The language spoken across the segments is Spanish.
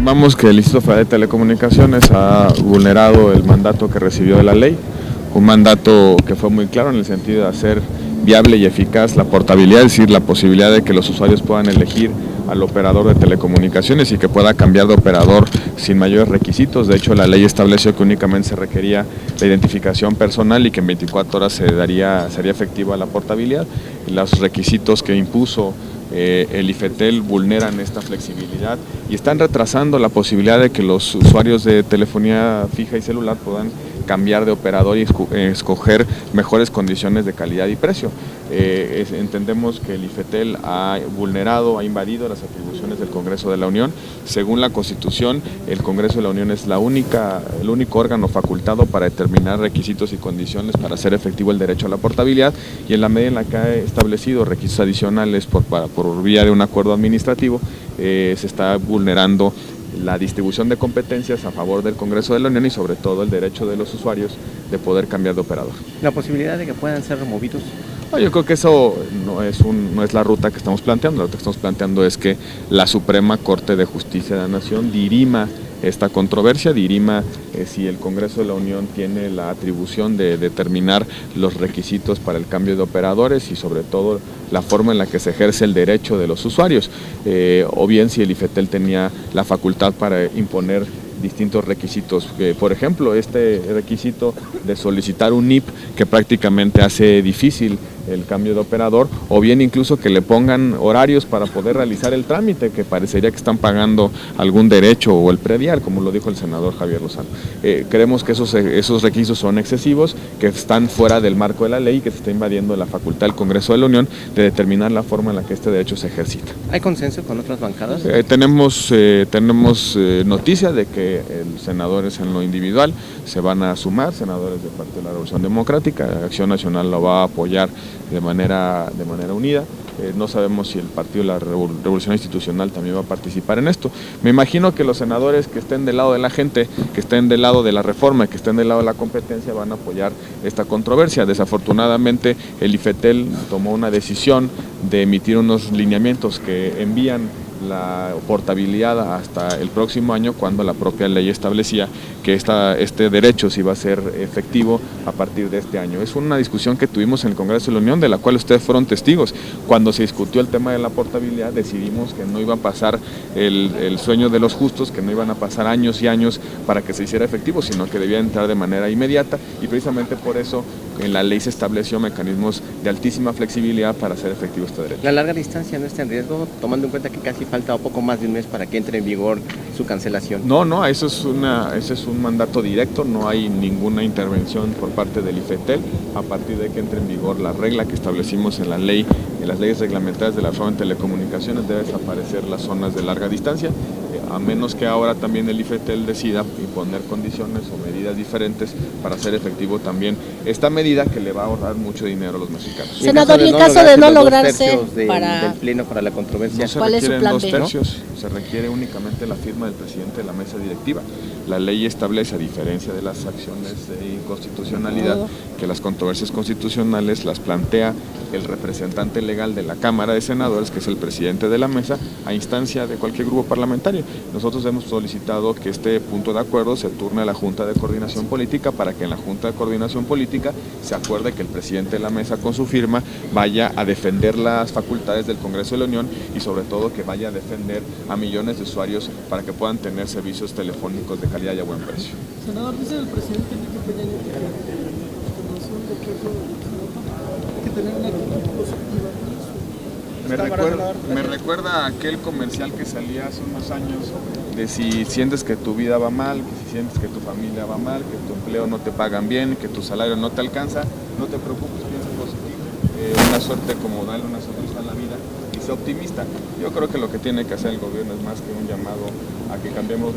Estimamos que el Instituto Federal de Telecomunicaciones ha vulnerado el mandato que recibió de la ley, un mandato que fue muy claro en el sentido de hacer viable y eficaz la portabilidad, es decir, la posibilidad de que los usuarios puedan elegir al operador de telecomunicaciones y que pueda cambiar de operador sin mayores requisitos. De hecho, la ley estableció que únicamente se requería la identificación personal y que en 24 horas sería efectiva la portabilidad. Los requisitos que impuso el IFETEL vulneran esta flexibilidad y están retrasando la posibilidad de que los usuarios de telefonía fija y celular puedan cambiar de operador y escoger mejores condiciones de calidad y precio. Entendemos que el IFETEL ha vulnerado, ha invadido las atribuciones del Congreso de la Unión. Según la Constitución, el Congreso de la Unión es el único órgano facultado para determinar requisitos y condiciones para hacer efectivo el derecho a la portabilidad, y en la medida en la que ha establecido requisitos adicionales por vía de un acuerdo administrativo, se está vulnerando la distribución de competencias a favor del Congreso de la Unión y sobre todo el derecho de los usuarios de poder cambiar de operador. ¿La posibilidad de que puedan ser removidos? No, yo creo que eso no es la ruta que estamos planteando. La ruta que estamos planteando es que la Suprema Corte de Justicia de la Nación dirima esta controversia, dirima si el Congreso de la Unión tiene la atribución de determinar los requisitos para el cambio de operadores y sobre todo la forma en la que se ejerce el derecho de los usuarios, o bien si el IFETEL tenía la facultad para imponer distintos requisitos, por ejemplo este requisito de solicitar un NIP que prácticamente hace difícil el cambio de operador, o bien incluso que le pongan horarios para poder realizar el trámite, que parecería que están pagando algún derecho o el predial, como lo dijo el senador Javier Lozano. Creemos que esos requisitos son excesivos, que están fuera del marco de la ley y que se está invadiendo la facultad del Congreso de la Unión de determinar la forma en la que este derecho se ejercita. ¿Hay consenso con otras bancadas? Tenemos noticia de que senadores en lo individual se van a sumar, senadores del Partido de la Revolución Democrática. Acción Nacional lo va a apoyar de manera unida. No sabemos si el Partido de la Revolución Institucional también va a participar en esto. Me imagino que los senadores que estén del lado de la gente, que estén del lado de la reforma, que estén del lado de la competencia, van a apoyar esta controversia. Desafortunadamente, el IFETEL tomó una decisión de emitir unos lineamientos que envían la portabilidad hasta el próximo año, cuando la propia ley establecía que este derecho sí iba a ser efectivo a partir de este año. Es una discusión que tuvimos en el Congreso de la Unión, de la cual ustedes fueron testigos. Cuando se discutió el tema de la portabilidad, decidimos que no iba a pasar el sueño de los justos, que no iban a pasar años y años para que se hiciera efectivo, sino que debía entrar de manera inmediata, y precisamente por eso en la ley se estableció mecanismos de altísima flexibilidad para hacer efectivo este derecho. ¿La larga distancia no está en riesgo, tomando en cuenta que casi falta poco más de un mes para que entre en vigor su cancelación? No, ese es un mandato directo, no hay ninguna intervención por parte del IFETEL. A partir de que entre en vigor la regla que establecimos en la ley, en las leyes reglamentarias de la reforma en telecomunicaciones, debe desaparecer las zonas de larga distancia, a menos que ahora también el IFETEL decida imponer condiciones o medidas diferentes para hacer efectivo también esta medida, que le va a ahorrar mucho dinero a los mexicanos. Senador, y en caso de no lograrse del Pleno para la controversia, no se requieren 2 tercios, ¿no? Se requiere únicamente la firma del presidente de la mesa directiva. La ley establece, a diferencia de las acciones de inconstitucionalidad, que las controversias constitucionales las plantea el representante legal de la Cámara de Senadores, que es el presidente de la mesa, a instancia de cualquier grupo parlamentario. Nosotros hemos solicitado que este punto de acuerdo se turne a la Junta de Coordinación Política, para que en la Junta de Coordinación Política se acuerde que el presidente de la mesa, con su firma, vaya a defender las facultades del Congreso de la Unión y sobre todo que vaya a defender a millones de usuarios para que puedan tener servicios telefónicos de calidad y a buen precio. Senador, dice el presidente Enrique Peña Nieto que la transformación de decreto hay que tener una actitud positiva. Me recuerda a aquel comercial que salía hace unos años de si sientes que tu vida va mal, que si sientes que tu familia va mal, que tu empleo no te pagan bien, que tu salario no te alcanza, no te preocupes, piensa positivo. Una suerte comodal, una sonrisa en la vida y sea optimista. Yo creo que lo que tiene que hacer el gobierno es más que un llamado a que cambiemos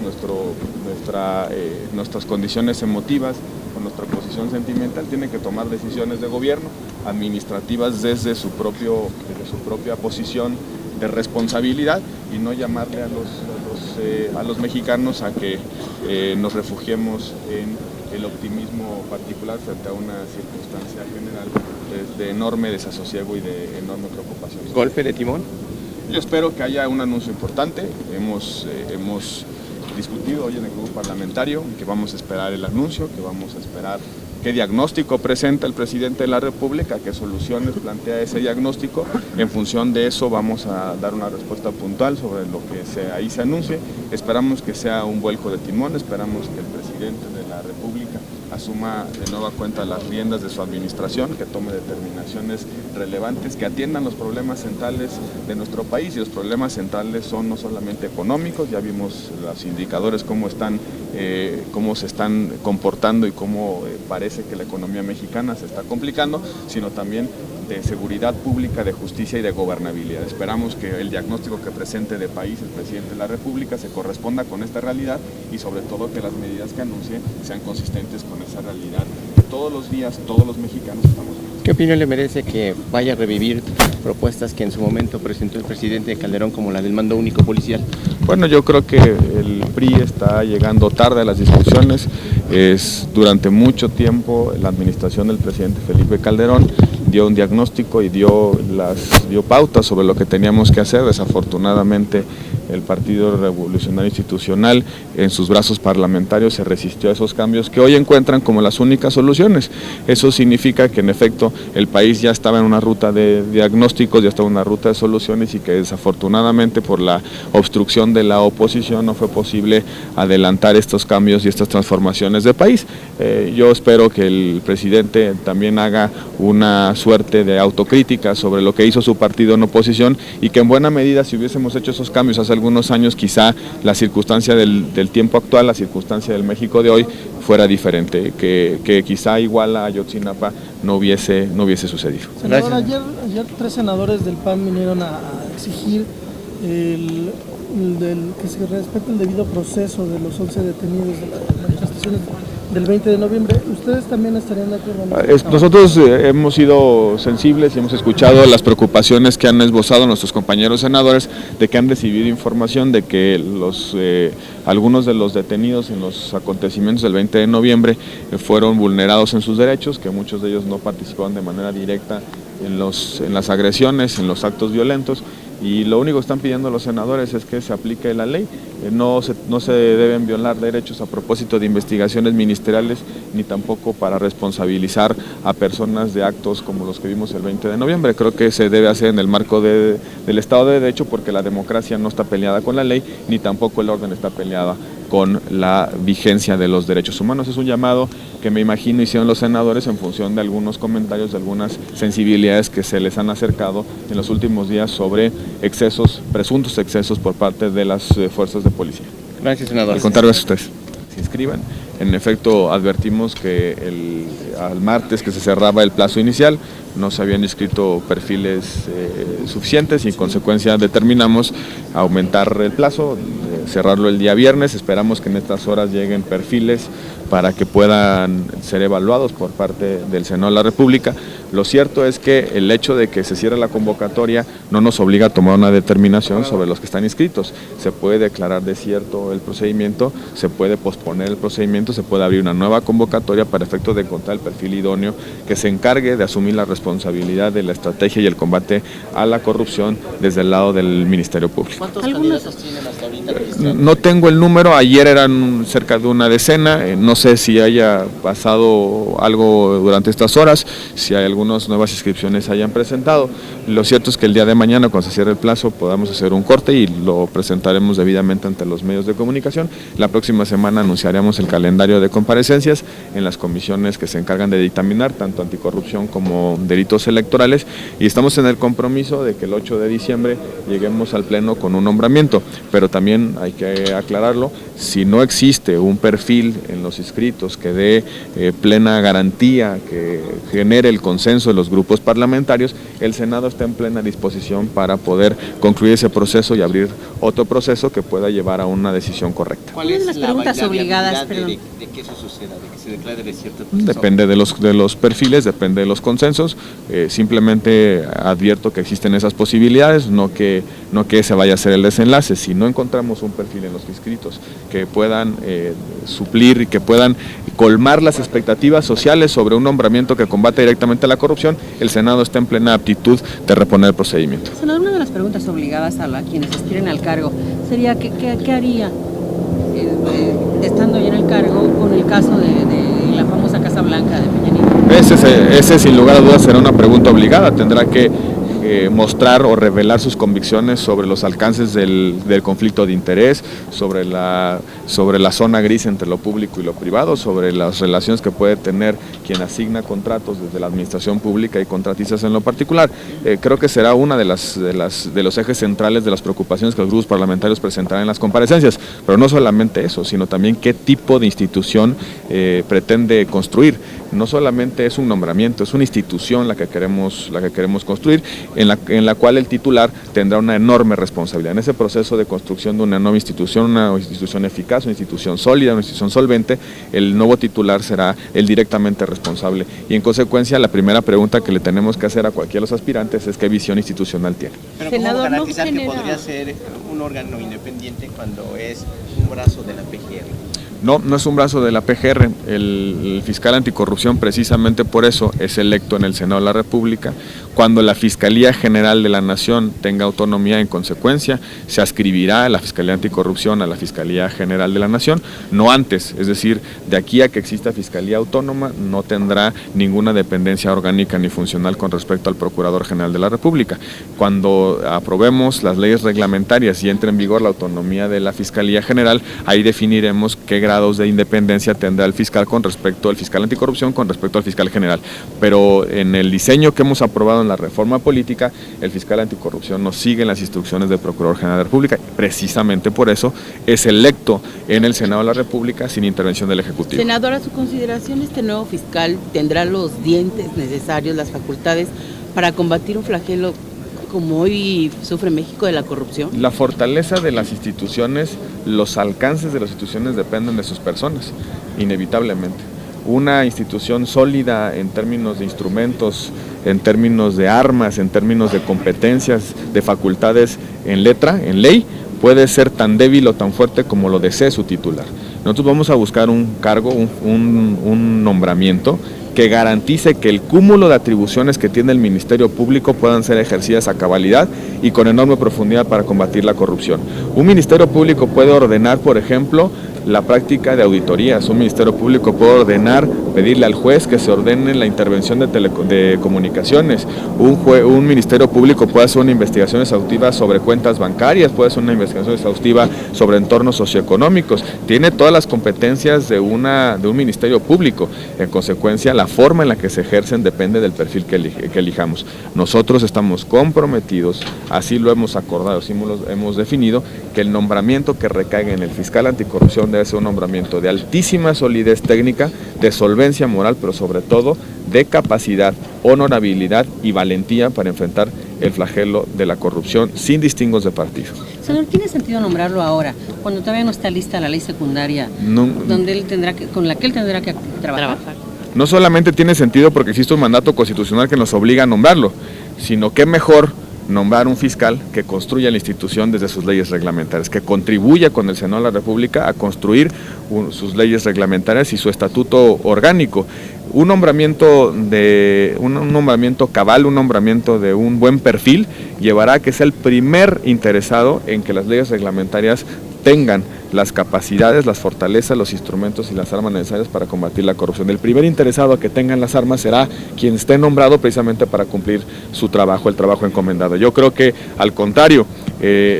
nuestras condiciones emotivas con nuestra posición sentimental. Tiene que tomar decisiones de gobierno, administrativas desde su propia posición de responsabilidad, y no llamarle a los mexicanos a que nos refugiemos en el optimismo particular frente a una circunstancia general de enorme desasosiego y de enorme preocupación. ¿Golpe de timón? Yo espero que haya un anuncio importante. discutido hoy en el grupo parlamentario, que vamos a esperar el anuncio, que vamos a esperar qué diagnóstico presenta el presidente de la República, qué soluciones plantea ese diagnóstico. En función de eso vamos a dar una respuesta puntual sobre lo que ahí se anuncie. Esperamos que sea un vuelco de timón, esperamos que el presidente de la República asuma de nueva cuenta las riendas de su administración, que tome determinaciones relevantes, que atiendan los problemas centrales de nuestro país, y los problemas centrales son no solamente económicos, ya vimos los indicadores cómo se están comportando y cómo parece que la economía mexicana se está complicando, sino también de seguridad pública, de justicia y de gobernabilidad. Esperamos que el diagnóstico que presente de país el presidente de la República se corresponda con esta realidad y sobre todo que las medidas que anuncie sean consistentes con esa realidad que todos los días todos los mexicanos estamos viendo. ¿Qué opinión le merece que vaya a revivir propuestas que en su momento presentó el presidente Calderón, como la del mando único policial? Bueno, yo creo que el PRI está llegando tarde a las discusiones. Durante mucho tiempo la administración del presidente Felipe Calderón dio un diagnóstico y dio pautas sobre lo que teníamos que hacer. Desafortunadamente el Partido Revolucionario Institucional en sus brazos parlamentarios se resistió a esos cambios que hoy encuentran como las únicas soluciones. Eso significa que en efecto el país ya estaba en una ruta de diagnósticos, ya estaba en una ruta de soluciones, y que desafortunadamente por la obstrucción de la oposición no fue posible adelantar estos cambios y estas transformaciones de país. Yo espero que el presidente también haga una suerte de autocrítica sobre lo que hizo su partido en oposición, y que en buena medida, si hubiésemos hecho esos cambios hace algunos años, quizá la circunstancia del tiempo actual, la circunstancia del México de hoy fuera diferente, que quizá igual a Ayotzinapa no hubiese sucedido. Senador, ayer 3 senadores del PAN vinieron a exigir que se respete el debido proceso de los 11 detenidos de las manifestaciones del 20 de noviembre. ¿Ustedes también estarían de acuerdo? Nosotros hemos sido sensibles y hemos escuchado las preocupaciones que han esbozado nuestros compañeros senadores, de que han recibido información de que algunos de los detenidos en los acontecimientos del 20 de noviembre fueron vulnerados en sus derechos, que muchos de ellos no participaron de manera directa en las agresiones, en los actos violentos. Y lo único que están pidiendo los senadores es que se aplique la ley. No se deben violar derechos a propósito de investigaciones ministeriales, ni tampoco para responsabilizar a personas de actos como los que vimos el 20 de noviembre. Creo que se debe hacer en el marco del Estado de Derecho, porque la democracia no está peleada con la ley, ni tampoco el orden está peleada con la vigencia de los derechos humanos. Es un llamado que me imagino hicieron los senadores en función de algunos comentarios, de algunas sensibilidades que se les han acercado en los últimos días sobre presuntos excesos por parte de las fuerzas de policía. Gracias, senador. Al contrario, gracias a ustedes. Se inscriban. En efecto, advertimos que al martes que se cerraba el plazo inicial, no se habían inscrito perfiles suficientes, y en consecuencia determinamos aumentar el plazo, cerrarlo el día viernes. Esperamos que en estas horas lleguen perfiles para que puedan ser evaluados por parte del Senado de la República. Lo cierto es que el hecho de que se cierre la convocatoria no nos obliga a tomar una determinación sobre los que están inscritos. Se puede declarar desierto el procedimiento, se puede posponer el procedimiento, se puede abrir una nueva convocatoria para efecto de encontrar el perfil idóneo que se encargue de asumir la responsabilidad de la estrategia y el combate a la corrupción desde el lado del Ministerio Público. ¿Cuántos candidatos tienen hasta ahorita registrados? No tengo el número, ayer eran cerca de una decena, no sé si haya pasado algo durante estas horas, si hay algunas nuevas inscripciones hayan presentado. Lo cierto es que el día de mañana, cuando se cierre el plazo, podamos hacer un corte y lo presentaremos debidamente ante los medios de comunicación. La próxima semana anunciaremos el calendario de comparecencias en las comisiones que se encargan de dictaminar tanto anticorrupción como delitos electorales, y estamos en el compromiso de que el 8 de diciembre lleguemos al Pleno con un nombramiento, pero también hay que aclararlo: si no existe un perfil en los inscritos que dé plena garantía, que genere el consenso de los grupos parlamentarios, el Senado está en plena disposición para poder concluir ese proceso y abrir otro proceso que pueda llevar a una decisión correcta. ¿Cuál es las la preguntas obligadas, de que eso suceda, de que se declare desierto el proceso? Depende de los perfiles, depende de los consensos. Simplemente advierto que existen esas posibilidades, no que se vaya a hacer el desenlace. Si no encontramos un perfil en los inscritos que puedan suplir y que puedan colmar las expectativas sociales sobre un nombramiento que combate directamente la corrupción, el Senado está en plena aptitud de reponer el procedimiento. Senador, una de las preguntas obligadas a quienes aspiren al cargo sería ¿qué haría estando ya en el cargo, con el caso de la famosa Casa Blanca de Peña Nieto? Ese sin lugar a dudas será una pregunta obligada. Tendrá que mostrar o revelar sus convicciones sobre los alcances del conflicto de interés, sobre la zona gris entre lo público y lo privado, sobre las relaciones que puede tener quien asigna contratos desde la administración pública y contratistas en lo particular. Creo que será una de los ejes centrales de las preocupaciones que los grupos parlamentarios presentarán en las comparecencias, pero no solamente eso, sino también qué tipo de institución pretende construir. No solamente es un nombramiento, es una institución la que queremos construir, en la cual el titular tendrá una enorme responsabilidad. En ese proceso de construcción de una nueva institución, una institución eficaz, una institución sólida, una institución solvente, el nuevo titular será el directamente responsable. Y en consecuencia, la primera pregunta que le tenemos que hacer a cualquiera de los aspirantes es qué visión institucional tiene. Pero ¿cómo garantizar que podría ser un órgano independiente cuando es un brazo de la PGR? No es un brazo de la PGR. El fiscal anticorrupción precisamente por eso es electo en el Senado de la República. Cuando la Fiscalía General de la Nación tenga autonomía, en consecuencia, se adscribirá la Fiscalía Anticorrupción a la Fiscalía General de la Nación, no antes, es decir, de aquí a que exista Fiscalía Autónoma no tendrá ninguna dependencia orgánica ni funcional con respecto al Procurador General de la República. Cuando aprobemos las leyes reglamentarias y entre en vigor la autonomía de la Fiscalía General, ahí definiremos qué grados de independencia tendrá el fiscal con respecto al fiscal anticorrupción, con respecto al fiscal general. Pero en el diseño que hemos aprobado en la reforma política, el fiscal anticorrupción no sigue las instrucciones del Procurador General de la República. Precisamente por eso es electo en el Senado de la República sin intervención del Ejecutivo. Senador, a su consideración, ¿este nuevo fiscal tendrá los dientes necesarios, las facultades para combatir un flagelo como hoy sufre México de la corrupción? La fortaleza de las instituciones, los alcances de las instituciones dependen de sus personas, inevitablemente. Una institución sólida en términos de instrumentos, en términos de armas, en términos de competencias, de facultades en letra, en ley, puede ser tan débil o tan fuerte como lo desee su titular. Nosotros vamos a buscar un cargo, un nombramiento que garantice que el cúmulo de atribuciones que tiene el Ministerio Público puedan ser ejercidas a cabalidad y con enorme profundidad para combatir la corrupción. Un Ministerio Público puede ordenar, por ejemplo, la práctica de auditorías. Un Ministerio Público puede ordenar, pedirle al juez que se ordene la intervención de comunicaciones. Un Ministerio Público puede hacer una investigación exhaustiva sobre cuentas bancarias, puede hacer una investigación exhaustiva sobre entornos socioeconómicos. Tiene todas las competencias de un Ministerio Público. En consecuencia, la forma en la que se ejercen depende del perfil que elijamos. Nosotros estamos comprometidos, así lo hemos acordado, así lo hemos definido, que el nombramiento que recaiga en el fiscal anticorrupción debe ser un nombramiento de altísima solidez técnica, de solvencia moral, pero sobre todo de capacidad, honorabilidad y valentía para enfrentar el flagelo de la corrupción sin distingos de partido. Senador, ¿tiene sentido nombrarlo ahora, cuando todavía no está lista la ley secundaria, con la que él tendrá que trabajar? No solamente tiene sentido porque existe un mandato constitucional que nos obliga a nombrarlo, sino que mejor nombrar un fiscal que construya la institución desde sus leyes reglamentarias, que contribuya con el Senado de la República a construir sus leyes reglamentarias y su estatuto orgánico. Un nombramiento cabal, un nombramiento de un buen perfil, llevará a que sea el primer interesado en que las leyes reglamentarias tengan las capacidades, las fortalezas, los instrumentos y las armas necesarias para combatir la corrupción. El primer interesado a que tengan las armas será quien esté nombrado precisamente para cumplir su trabajo, el trabajo encomendado. Yo creo que al contrario,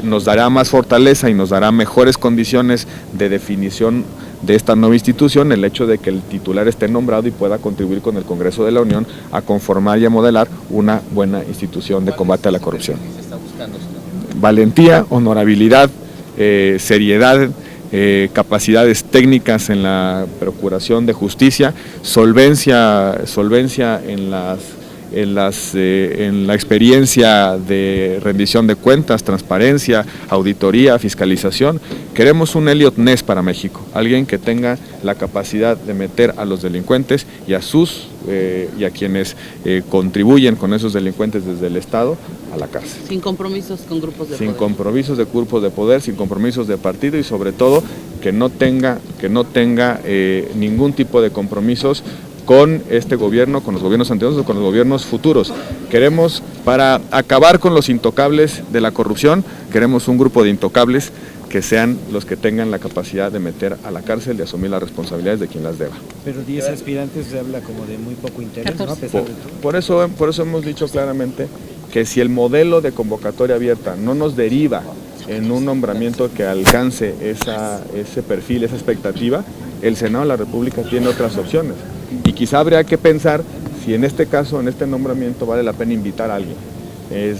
nos dará más fortaleza y nos dará mejores condiciones de definición de esta nueva institución el hecho de que el titular esté nombrado y pueda contribuir con el Congreso de la Unión a conformar y a modelar una buena institución de combate a la corrupción. Valentía, honorabilidad, seriedad, capacidades técnicas en la procuración de justicia, solvencia en la experiencia de rendición de cuentas, transparencia, auditoría, fiscalización. Queremos un Elliot Ness para México, alguien que tenga la capacidad de meter a los delincuentes y a quienes contribuyen con esos delincuentes desde el Estado a la cárcel. Sin compromisos con grupos de poder. Sin compromisos de grupos de poder, sin compromisos de partido y sobre todo que no tenga ningún tipo de compromisos con este gobierno, con los gobiernos anteriores o con los gobiernos futuros. Queremos, para acabar con los intocables de la corrupción, queremos un grupo de intocables que sean los que tengan la capacidad de meter a la cárcel y asumir las responsabilidades de quien las deba. Pero 10 aspirantes se habla como de muy poco interés, ¿no? A pesar de todo. Por eso hemos dicho claramente que si el modelo de convocatoria abierta no nos deriva en un nombramiento que alcance ese perfil, esa expectativa, el Senado de la República tiene otras opciones. Y quizá habría que pensar si en este caso, en este nombramiento, vale la pena invitar a alguien.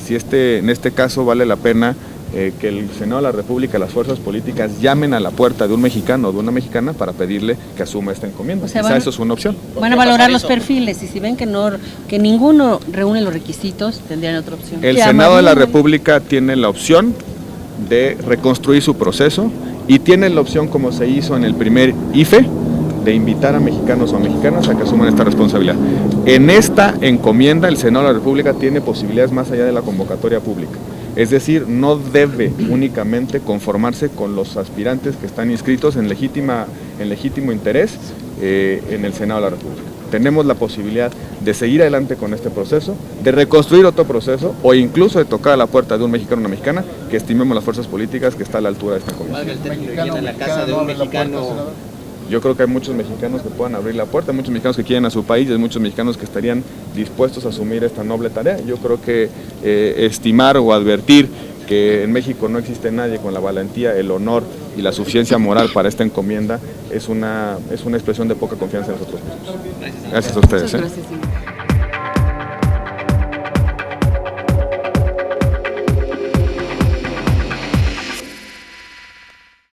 Si en este caso vale la pena que el Senado de la República, las fuerzas políticas llamen a la puerta de un mexicano o de una mexicana para pedirle que asuma esta encomienda. O sea, quizá eso es una opción. Van a valorar los perfiles y si ven que ninguno reúne los requisitos, tendrían otra opción. El Senado de la República tiene la opción de reconstruir su proceso y tiene la opción, como se hizo en el primer IFE, de invitar a mexicanos o mexicanas a que asuman esta responsabilidad. En esta encomienda el Senado de la República tiene posibilidades más allá de la convocatoria pública. Es decir, no debe únicamente conformarse con los aspirantes que están inscritos en legítimo interés en el Senado de la República. Tenemos la posibilidad de seguir adelante con este proceso, de reconstruir otro proceso o incluso de tocar a la puerta de un mexicano o una mexicana que estimemos las fuerzas políticas que está a la altura de esta comisión. Valga el término, llena la casa de un mexicano. Yo creo que hay muchos mexicanos que puedan abrir la puerta, hay muchos mexicanos que quieren a su país, hay muchos mexicanos que estarían dispuestos a asumir esta noble tarea. Yo creo que estimar o advertir que en México no existe nadie con la valentía, el honor y la suficiencia moral para esta encomienda es una expresión de poca confianza en nosotros mismos. Gracias a ustedes. Muchas gracias.